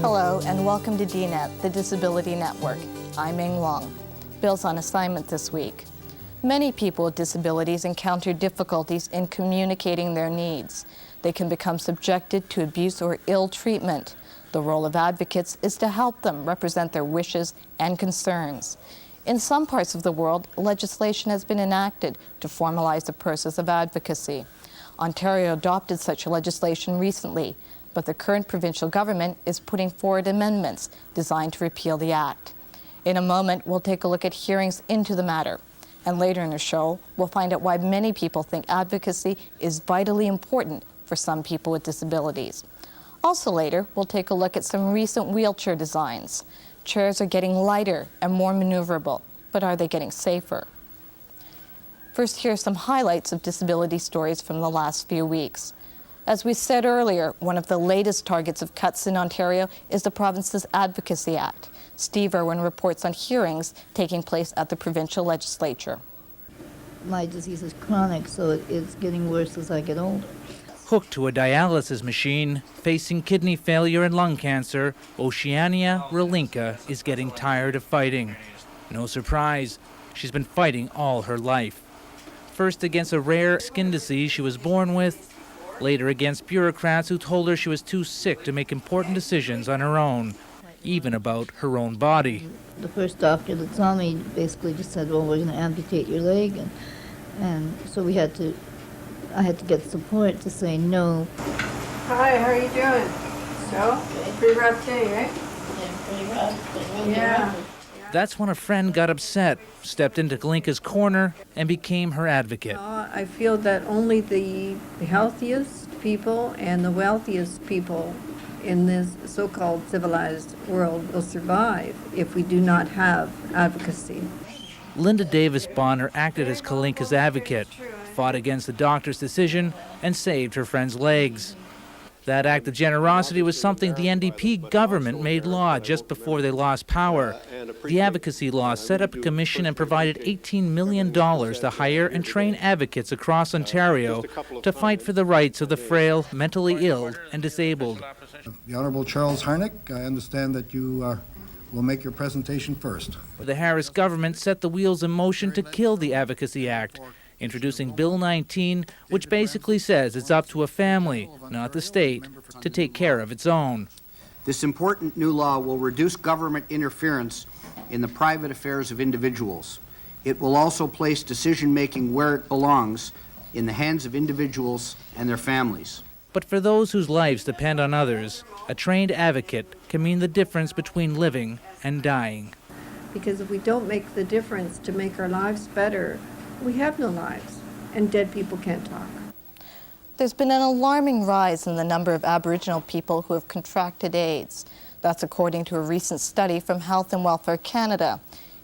Hello and welcome to DNET, the Disability Network. I'm Ming Wong. Bill's on assignment this week. Many people with disabilities encounter difficulties in communicating their needs. They can become subjected to abuse or ill treatment. The role of advocates is to help them represent their wishes and concerns. In some parts of the world, legislation has been enacted to formalize the process of advocacy. Ontario adopted such legislation recently, but the current provincial government is putting forward amendments designed to repeal the act. In a moment, we'll take a look at hearings into the matter. And later in the show, we'll find out why many people think advocacy is vitally important for some people with disabilities. Also later, we'll take a look at some recent wheelchair designs. Chairs are getting lighter and more maneuverable, but are they getting safer? First, here are some highlights of disability stories from the last few weeks. As we said earlier, one of the latest targets of cuts in Ontario is the province's Advocacy Act. Steve Irwin reports on hearings taking place at the provincial legislature. My disease is chronic, so it's getting worse as I get older. Hooked to a dialysis machine, facing kidney failure and lung cancer, Oceania Relinka is getting tired of fighting. No surprise, she's been fighting all her life. First against a rare skin disease she was born with, later against bureaucrats who told her she was too sick to make important decisions on her own, even about her own body. The first doctor that saw me basically just said, well, we're going to amputate your leg. And so I had to get support to say no. Hi, how are you doing? So, pretty rough day, right? Yeah, pretty rough. Yeah. That's when a friend got upset, stepped into Galinka's corner, and became her advocate. I feel that only the healthiest people and the wealthiest people in this so-called civilized world will survive if we do not have advocacy. Linda Davis Bonner acted as Galinka's advocate, fought against the doctor's decision, and saved her friend's legs. That act of generosity was something the NDP government made law just before they lost power. The advocacy law set up a commission and provided $18 million to hire and train advocates across Ontario to fight for the rights of the frail, mentally ill, and disabled. The Honourable Charles Harnick, I understand that you will make your presentation first. The Harris government set the wheels in motion to kill the Advocacy Act, introducing Bill 19, which basically says it's up to a family, not the state, to take care of its own. This important new law will reduce government interference in the private affairs of individuals. It will also place decision-making where it belongs, in the hands of individuals and their families. But for those whose lives depend on others, a trained advocate can mean the difference between living and dying. Because if we don't make the difference to make our lives better, we have no lives, and dead people can't talk. There's been an alarming rise in the number of Aboriginal people who have contracted AIDS. That's according to a recent study from Health and Welfare Canada.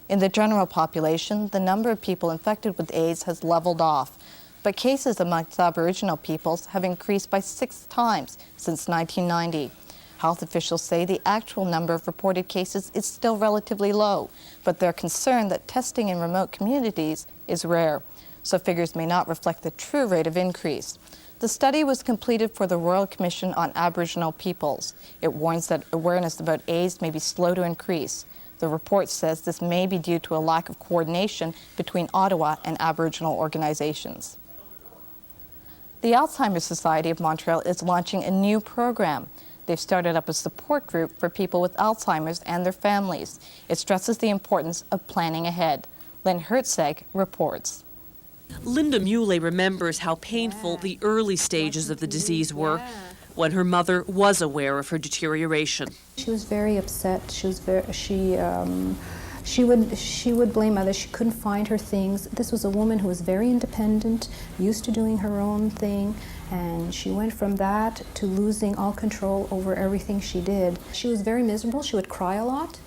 In the general population, the number of people infected with AIDS has leveled off, but cases amongst Aboriginal peoples have increased by 6 times since 1990. Health officials say the actual number of reported cases is still relatively low, but they're concerned that testing in remote communities is rare, so figures may not reflect the true rate of increase. The study was completed for the Royal Commission on Aboriginal Peoples. It warns that awareness about AIDS may be slow to increase. The report says this may be due to a lack of coordination between Ottawa and Aboriginal organizations. The Alzheimer's Society of Montreal is launching a new program. They've started up a support group for people with Alzheimer's and their families. It stresses the importance of planning ahead. Lynn Hertzeg reports. Linda Muley remembers how painful the early stages of the disease were when her mother was aware of her deterioration. She was very upset. She would blame others. She couldn't find her things. This was a woman who was very independent, used to doing her own thing, and she went from that to losing all control over everything she did. She was very miserable. She would cry a lot,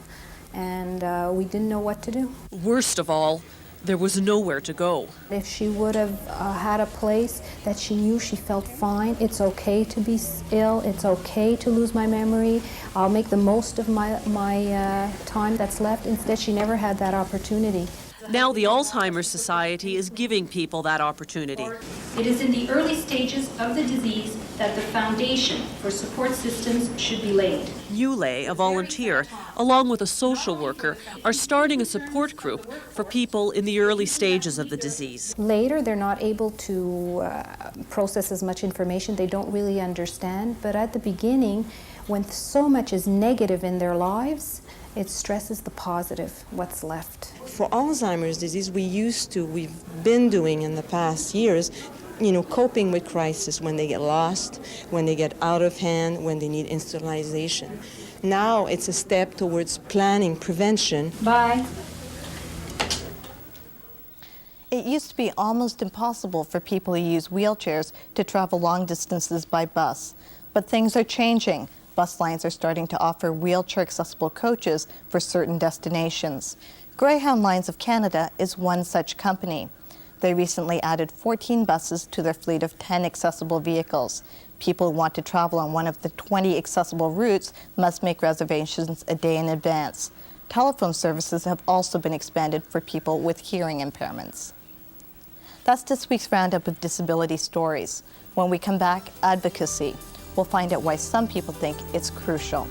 and we didn't know what to do. Worst of all, there was nowhere to go. If she would have had a place that she knew she felt fine, it's okay to be ill, it's okay to lose my memory, I'll make the most of my time that's left. Instead, she never had that opportunity. Now the Alzheimer's Society is giving people that opportunity. It is in the early stages of the disease that the foundation for support systems should be laid. Yule, a volunteer, along with a social worker, are starting a support group for people in the early stages of the disease. Later, they're not able to process as much information. They don't really understand. But at the beginning, when so much is negative in their lives, it stresses the positive, what's left. For Alzheimer's disease, we've been doing in the past years, coping with crisis when they get lost, when they get out of hand, when they need institutionalization. Now it's a step towards planning prevention. Bye. It used to be almost impossible for people who use wheelchairs to travel long distances by bus. But things are changing. Bus lines are starting to offer wheelchair-accessible coaches for certain destinations. Greyhound Lines of Canada is one such company. They recently added 14 buses to their fleet of 10 accessible vehicles. People who want to travel on one of the 20 accessible routes must make reservations a day in advance. Telephone services have also been expanded for people with hearing impairments. That's this week's roundup of disability stories. When we come back, advocacy. We'll find out why some people think it's crucial.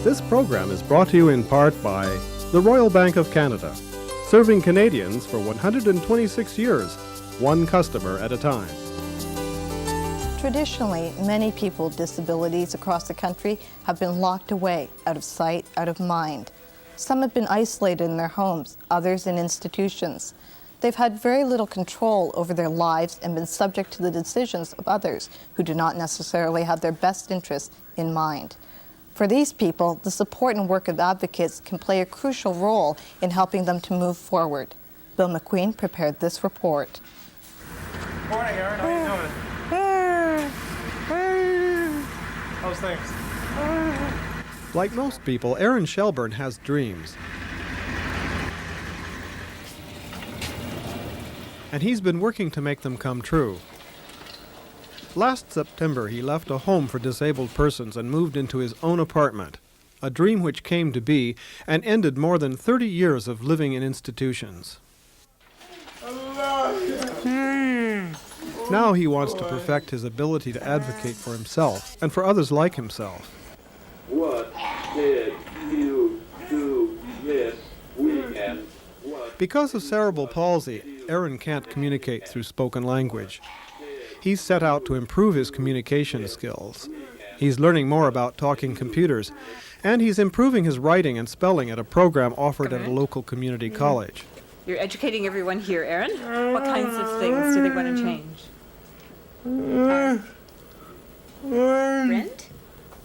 This program is brought to you in part by the Royal Bank of Canada, serving Canadians for 126 years, one customer at a time. Traditionally, many people with disabilities across the country have been locked away, out of sight, out of mind. Some have been isolated in their homes, others in institutions. They've had very little control over their lives and been subject to the decisions of others who do not necessarily have their best interests in mind. For these people, the support and work of advocates can play a crucial role in helping them to move forward. Bill McQueen prepared this report. Morning, Erin. How you doing? How's things? Like most people, Erin Shelburne has dreams. And he's been working to make them come true. Last September, he left a home for disabled persons and moved into his own apartment, a dream which came to be and ended more than 30 years of living in institutions. Now he wants to perfect his ability to advocate for himself and for others like himself. What did you do this weekend? Because of cerebral palsy, Erin can't communicate through spoken language. He's set out to improve his communication skills. He's learning more about talking computers, and he's improving his writing and spelling at a program offered at a local community college. You're educating everyone here, Erin. What kinds of things do they want to change? Brent?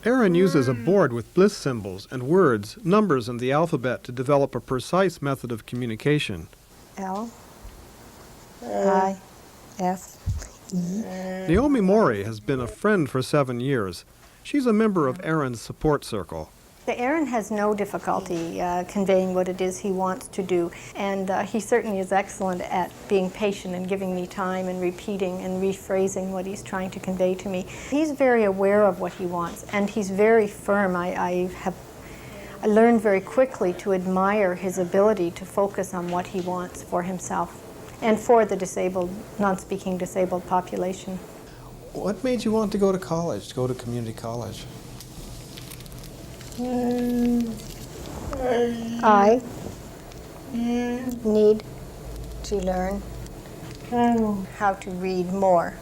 Erin uses a board with bliss symbols and words, numbers, and the alphabet to develop a precise method of communication. L, I, F, E. Naomi Mori has been a friend for 7 years. She's a member of Erin's support circle. Erin has no difficulty conveying what it is he wants to do, and he certainly is excellent at being patient and giving me time and repeating and rephrasing what he's trying to convey to me. He's very aware of what he wants, and he's very firm. I learned very quickly to admire his ability to focus on what he wants for himself and for the disabled, non-speaking disabled population. What made you want to go to college, to go to community college? I need to learn how to read more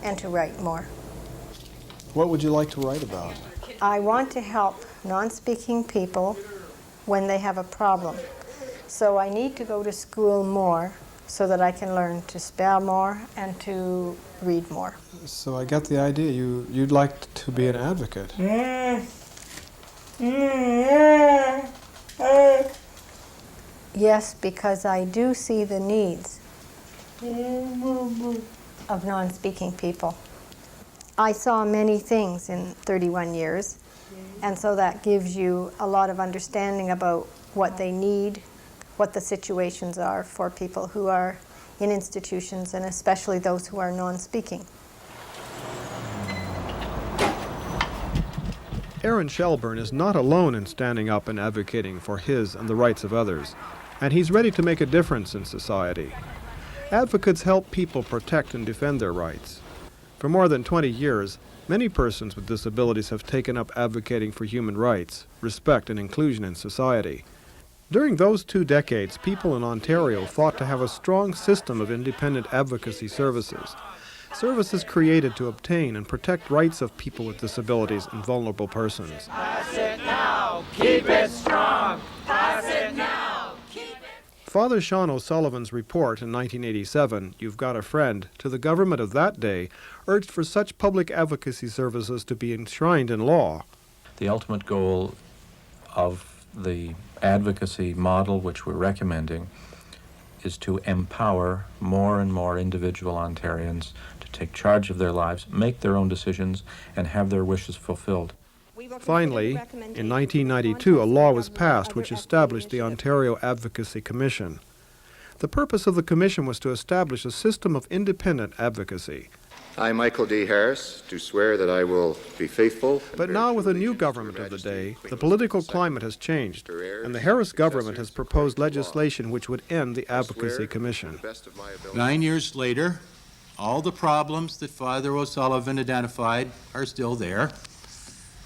and to write more. What would you like to write about? I want to help non-speaking people when they have a problem. So I need to go to school more so that I can learn to spell more and to read more. So I got the idea. You'd like to be an advocate. Yes, because I do see the needs of non-speaking people. I saw many things in 31 years, and so that gives you a lot of understanding about what they need, what the situations are for people who are in institutions, and especially those who are non-speaking. Aaron Shelburne is not alone in standing up and advocating for his and the rights of others, and he's ready to make a difference in society. Advocates help people protect and defend their rights. For more than 20 years, many persons with disabilities have taken up advocating for human rights, respect, and inclusion in society. During those 2 decades, people in Ontario fought to have a strong system of independent advocacy services. Services created to obtain and protect rights of people with disabilities and vulnerable persons. Pass it now, keep it strong. Pass it now, keep it. Father Sean O'Sullivan's report in 1987, You've Got a Friend, to the government of that day, urged for such public advocacy services to be enshrined in law. The ultimate goal of the advocacy model which we're recommending is to empower more and more individual Ontarians to take charge of their lives, make their own decisions, and have their wishes fulfilled. Finally, in 1992, a law was passed which established the Ontario Advocacy Commission. The purpose of the commission was to establish a system of independent advocacy. I, Michael D. Harris, do swear that I will be faithful. But now, with a new government of the day, the political climate has changed, and the Harris government has proposed legislation which would end the Advocacy Commission. 9 years later, all the problems that Father O'Sullivan identified are still there.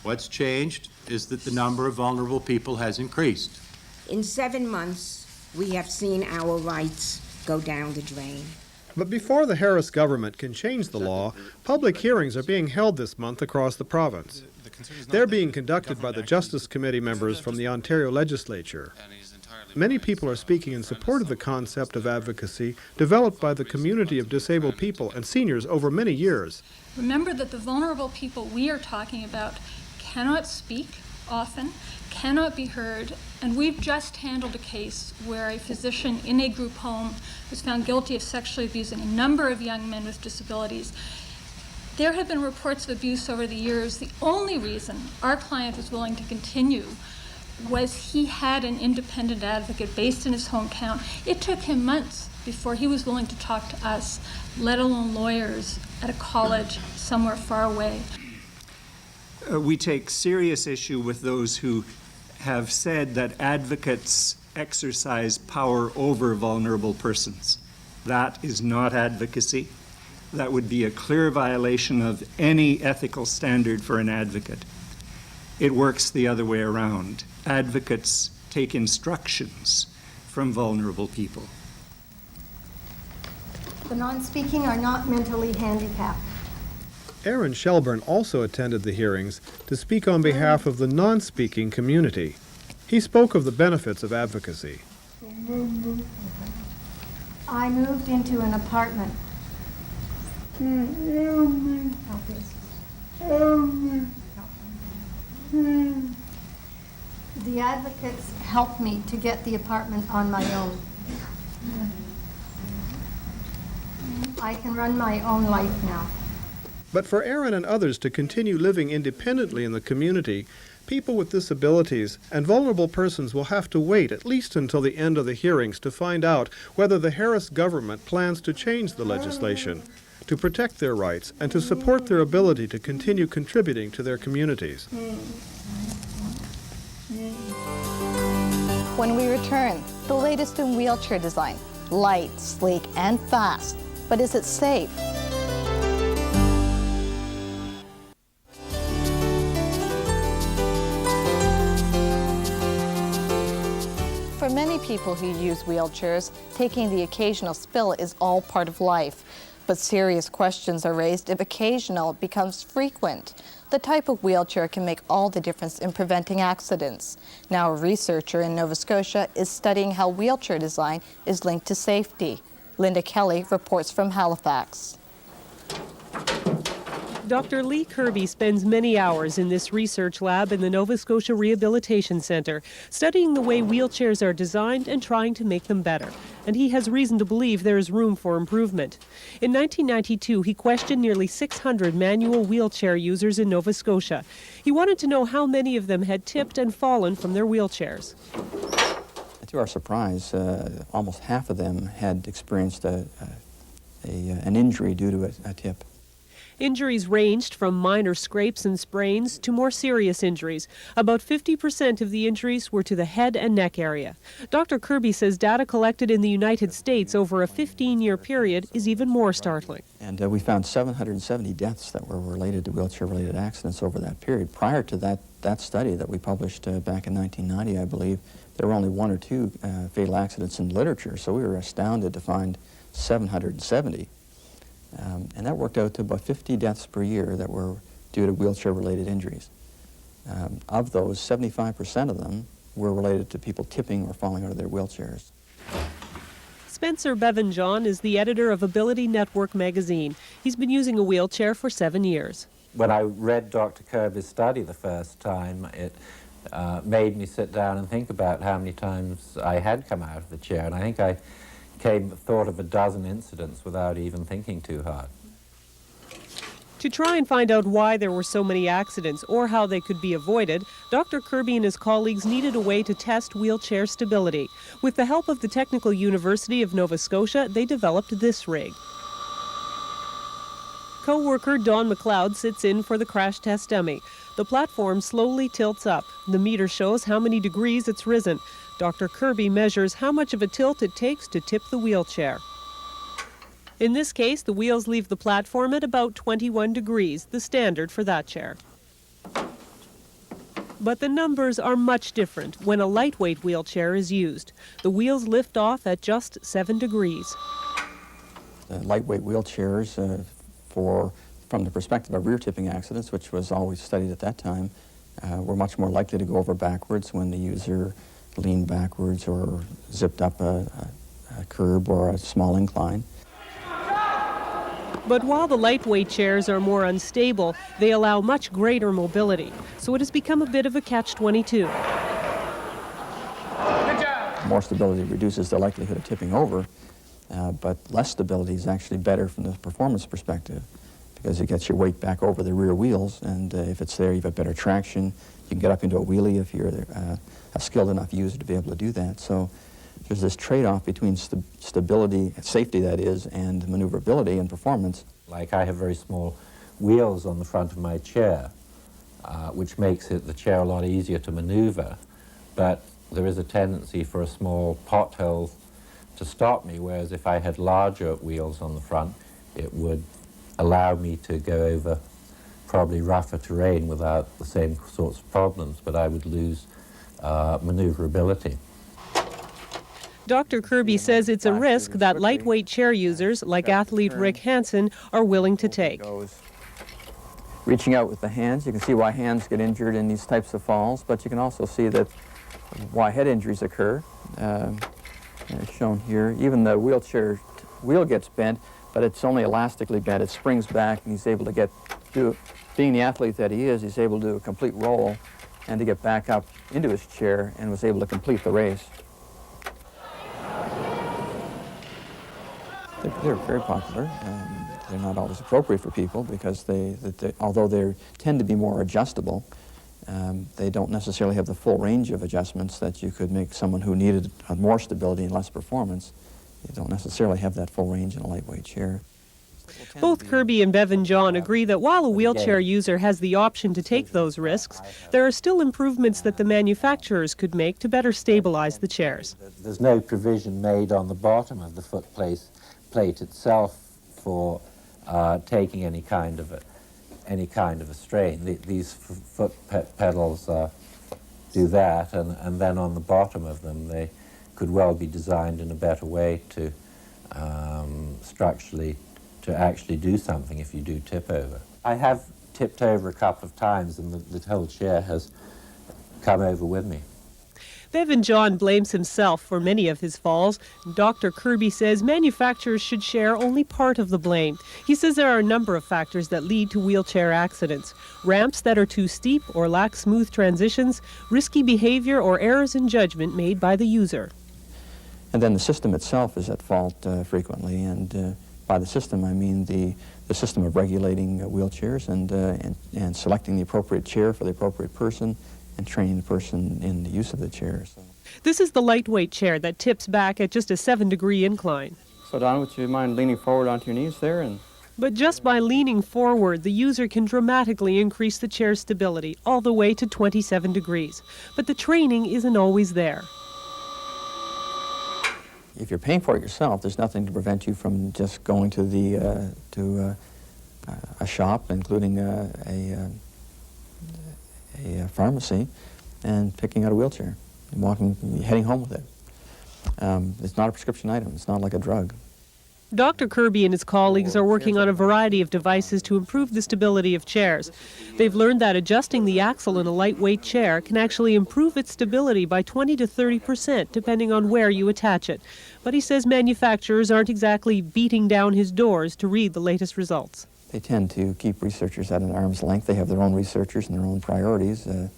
What's changed is that the number of vulnerable people has increased. In 7 months, we have seen our rights go down the drain. But before the Harris government can change the law, public hearings are being held this month across the province. They're being conducted by the Justice Committee members from the Ontario Legislature. Many people are speaking in support of the concept of advocacy developed by the community of disabled people and seniors over many years. Remember that the vulnerable people we are talking about cannot speak often, cannot be heard, and we've just handled a case where a physician in a group home was found guilty of sexually abusing a number of young men with disabilities. There have been reports of abuse over the years. The only reason our client was willing to continue was he had an independent advocate based in his hometown. It took him months before he was willing to talk to us, let alone lawyers at a college somewhere far away. We take serious issue with those who have said that advocates exercise power over vulnerable persons. That is not advocacy. That would be a clear violation of any ethical standard for an advocate. It works the other way around. Advocates take instructions from vulnerable people. The non-speaking are not mentally handicapped. Aaron Shelburne also attended the hearings to speak on behalf of the non-speaking community. He spoke of the benefits of advocacy. I moved into an apartment. The advocates helped me to get the apartment on my own. I can run my own life now. But for Aaron and others to continue living independently in the community, people with disabilities and vulnerable persons will have to wait at least until the end of the hearings to find out whether the Harris government plans to change the legislation, to protect their rights, and to support their ability to continue contributing to their communities. When we return, the latest in wheelchair design. Light, sleek, and fast. But is it safe? For many people who use wheelchairs, taking the occasional spill is all part of life. But serious questions are raised if occasional becomes frequent. The type of wheelchair can make all the difference in preventing accidents. Now a researcher in Nova Scotia is studying how wheelchair design is linked to safety. Linda Kelly reports from Halifax. Dr. Lee Kirby spends many hours in this research lab in the Nova Scotia Rehabilitation Centre, studying the way wheelchairs are designed and trying to make them better. And he has reason to believe there is room for improvement. In 1992, he questioned nearly 600 manual wheelchair users in Nova Scotia. He wanted to know how many of them had tipped and fallen from their wheelchairs. To our surprise, almost half of them had experienced an injury due to a tip. Injuries ranged from minor scrapes and sprains to more serious injuries. About 50% of the injuries were to the head and neck area. Dr. Kirby says data collected in the United States over a 15-year period is even more startling. And we found 770 deaths that were related to wheelchair-related accidents over that period. Prior to that study that we published back in 1990, I believe, there were only 1 or 2 fatal accidents in literature, so we were astounded to find 770. And that worked out to about 50 deaths per year that were due to wheelchair-related injuries. Of those, 75% of them were related to people tipping or falling out of their wheelchairs. Spencer Bevan-John is the editor of Ability Network magazine. He's been using a wheelchair for 7 years. When I read Dr. Kirby's study the first time, it made me sit down and think about how many times I had come out of the chair, and I think I thought of a dozen incidents without even thinking too hard. To try and find out why there were so many accidents or how they could be avoided, Dr. Kirby and his colleagues needed a way to test wheelchair stability. With the help of the Technical University of Nova Scotia, they developed this rig. Co-worker Don McLeod sits in for the crash test dummy. The platform slowly tilts up. The meter shows how many degrees it's risen. Dr. Kirby measures how much of a tilt it takes to tip the wheelchair. In this case, the wheels leave the platform at about 21 degrees, the standard for that chair. But the numbers are much different when a lightweight wheelchair is used. The wheels lift off at just 7 degrees. Lightweight wheelchairs, from the perspective of rear tipping accidents, which was always studied at that time, were much more likely to go over backwards when the user leaned backwards or zipped up a curb or a small incline. But while the lightweight chairs are more unstable, they allow much greater mobility. So it has become a bit of a catch-22. More stability reduces the likelihood of tipping over, but less stability is actually better from the performance perspective because it gets your weight back over the rear wheels, and if it's there, you have better traction. You can get up into a wheelie if you're a skilled enough user to be able to do that. So there's this trade-off between stability, safety that is, and maneuverability and performance. Like I have very small wheels on the front of my chair, which makes the chair a lot easier to maneuver, but there is a tendency for a small pothole to stop me, whereas if I had larger wheels on the front, it would allow me to go over probably rougher terrain without the same sorts of problems, but I would lose maneuverability. Dr. Kirby says it's a risk that lightweight chair users, like athlete Rick Hansen, are willing to take. Reaching out with the hands, you can see why hands get injured in these types of falls, but you can also see that why head injuries occur. As shown here, even the wheelchair wheel gets bent, but it's only elastically bent. It springs back, and he's able to being the athlete that he is, he's able to do a complete roll and to get back up into his chair and was able to complete the race. They're very popular. They're not always appropriate for people because although they tend to be more adjustable, they don't necessarily have the full range of adjustments that you could make someone who needed more stability and less performance. You don't necessarily have that full range in a lightweight chair. Both Kirby and Bevan-John agree that while a wheelchair user has the option to take those risks, there are still improvements that the manufacturers could make to better stabilize the chairs. There's no provision made on the bottom of the foot plate itself for taking any kind of a strain. These foot pedals do that, and then on the bottom of them they could well be designed in a better way to structurally to actually do something if you do tip over. I have tipped over a couple of times and the whole chair has come over with me. Bevan-John blames himself for many of his falls. Dr. Kirby says manufacturers should share only part of the blame. He says there are a number of factors that lead to wheelchair accidents. Ramps that are too steep or lack smooth transitions, risky behavior or errors in judgment made by the user. And then the system itself is at fault frequently, and by the system I mean the system of regulating wheelchairs and selecting the appropriate chair for the appropriate person and training the person in the use of the chair. This is the lightweight chair that tips back at just a 7-degree incline. So Don, would you mind leaning forward onto your knees there? And But just by leaning forward, the user can dramatically increase the chair's stability, all the way to 27 degrees. But the training isn't always there. If you're paying for it yourself, there's nothing to prevent you from just going to the a shop, including a pharmacy, and picking out a wheelchair and heading home with it. It's not a prescription item. It's not like a drug. Dr. Kirby and his colleagues are working on a variety of devices to improve the stability of chairs. They've learned that adjusting the axle in a lightweight chair can actually improve its stability by 20 to 30%, depending on where you attach it. But he says manufacturers aren't exactly beating down his doors to read the latest results. They tend to keep researchers at an arm's length. They have their own researchers and their own priorities, so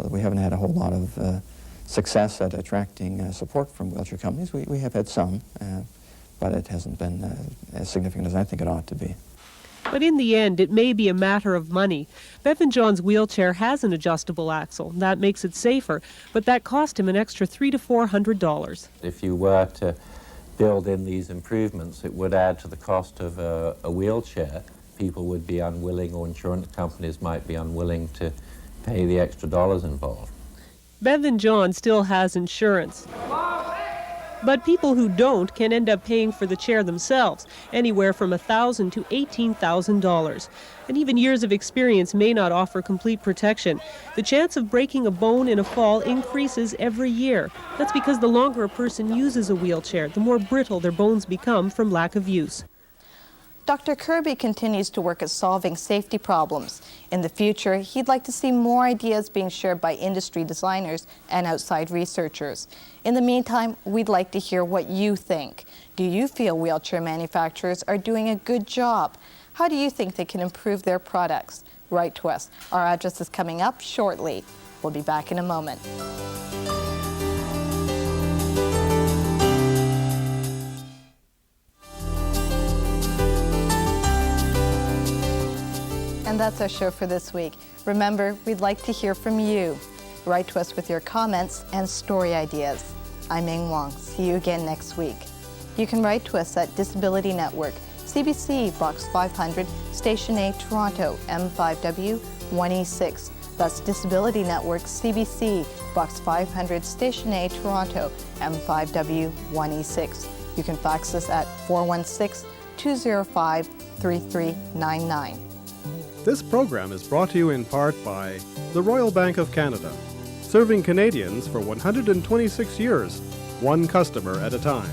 that we haven't had a whole lot of success at attracting support from wheelchair companies. We have had some, but it hasn't been as significant as I think it ought to be. But in the end, it may be a matter of money. Bevan John's wheelchair has an adjustable axle. That makes it safer, but that cost him an extra $300 to $400. If you were to build in these improvements, it would add to the cost of a wheelchair. People would be unwilling, or insurance companies might be unwilling to pay the extra dollars involved. Bevan John still has insurance. But people who don't can end up paying for the chair themselves, anywhere from $1,000 to $18,000. And even years of experience may not offer complete protection. The chance of breaking a bone in a fall increases every year. That's because the longer a person uses a wheelchair, the more brittle their bones become from lack of use. Dr. Kirby continues to work at solving safety problems. In the future, he'd like to see more ideas being shared by industry designers and outside researchers. In the meantime, we'd like to hear what you think. Do you feel wheelchair manufacturers are doing a good job? How do you think they can improve their products? Write to us. Our address is coming up shortly. We'll be back in a moment. And that's our show for this week. Remember, we'd like to hear from you. Write to us with your comments and story ideas. I'm Ming Wong. See you again next week. You can write to us at Disability Network, CBC Box 500, Station A, Toronto, M5W 1E6. That's Disability Network, CBC Box 500, Station A, Toronto, M5W 1E6. You can fax us at 416-205-3399. This program is brought to you in part by the Royal Bank of Canada, serving Canadians for 126 years, one customer at a time.